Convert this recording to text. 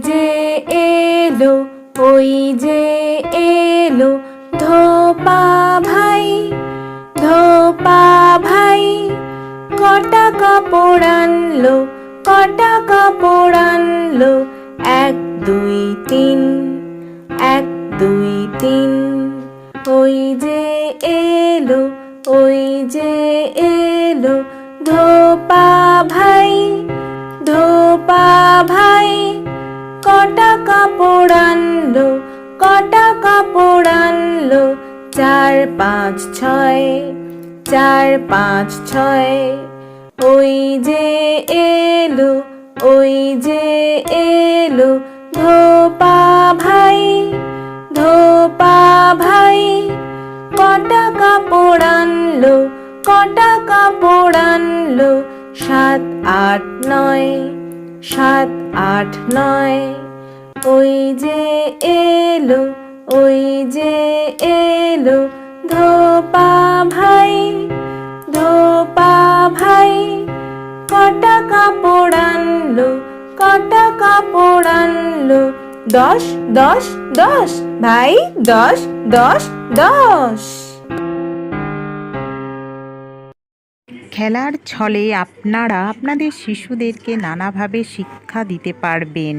যে এলো, ওই যে এলো ধোপা ভাই, ধোপা ভাই। কটা কাপড় আনলো, কটা কাপড় আনলো, 1 2 3, 1 2 3। ওই যে এলো, ওই যে এলো ধোপা ভাই, ধোপা ভাই। কটা কাপড় আনলো, কটা কাপড় আনলো, 4 5 6, 4 5 6। ওই যে এলো, ওই যে এলো ধোপা ভাই, ধোপা ভাই। কটা কাপড় আনলো, কটা কাপড় আনলো, 7 8 9, 7 8 9। ওই যে এলো, ওই যে এলো ধোপা ভাই, ধোপা ভাই। কটা কাপড় আনলো, কটা কাপড় আনলো, 10 10 10 ভাই, 10 10 10। খেলার ছলে আপনারা আপনাদের শিশুদেরকে নানাভাবে শিক্ষা দিতে পারবেন।